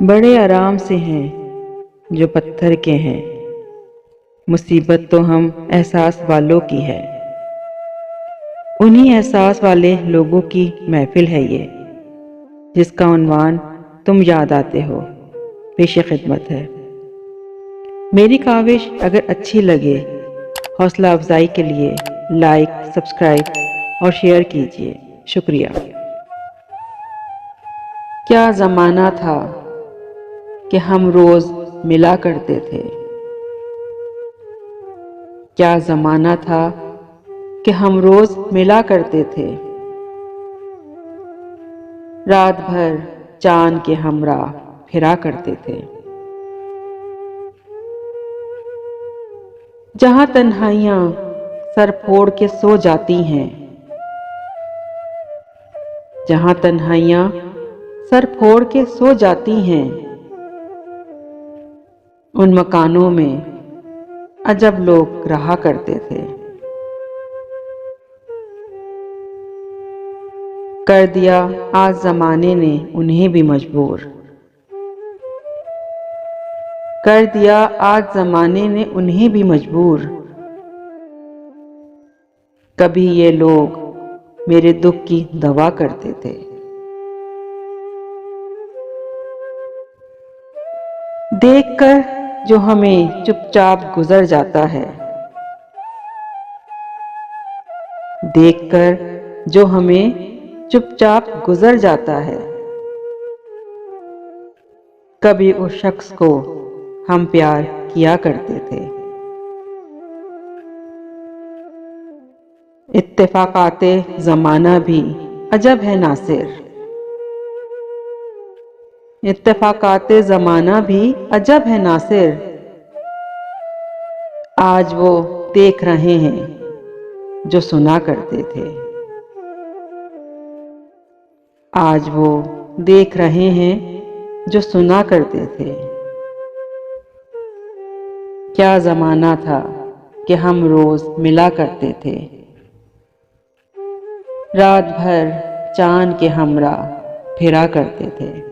बड़े आराम से हैं जो पत्थर के हैं। मुसीबत तो हम एहसास वालों की है। उन्हीं एहसास वाले लोगों की महफिल है ये, जिसका उन्वान तुम याद आते हो, पेश खिदमत है। मेरी काविश अगर अच्छी लगे, हौसला अफजाई के लिए लाइक, सब्सक्राइब और शेयर कीजिए। शुक्रिया। क्या ज़माना था कि हम रोज़ मिला करते थे। क्या ज़माना था कि हम रोज़ मिला करते थे। रात भर चाँद के हमरा फिरा करते थे। जहाँ तन्हाइयाँ सर फोड़ के सो जाती हैं, जहाँ तन्हाइयाँ सर फोड़ के सो जाती हैं, उन मकानों में अजब लोग रहा करते थे। कर दिया आज ज़माने ने उन्हें भी मजबूर। कर दिया आज ज़माने ने उन्हें भी मजबूर। कभी ये लोग मेरे दुख की दवा करते थे। देखकर जो हमें चुपचाप गुजर जाता है, देखकर जो हमें चुपचाप गुजर जाता है, कभी उस शख्स को हम प्यार किया करते थे। इत्तेफाकाते ज़माना भी अजब है नासिर। इत्तेफाकाते ज़माना भी अजब है नासिर। आज वो देख रहे हैं जो सुना करते थे। आज वो देख रहे हैं जो सुना करते थे। क्या ज़माना था कि हम रोज़ मिला करते थे। रात भर चाँद के हमरा फिरा करते थे।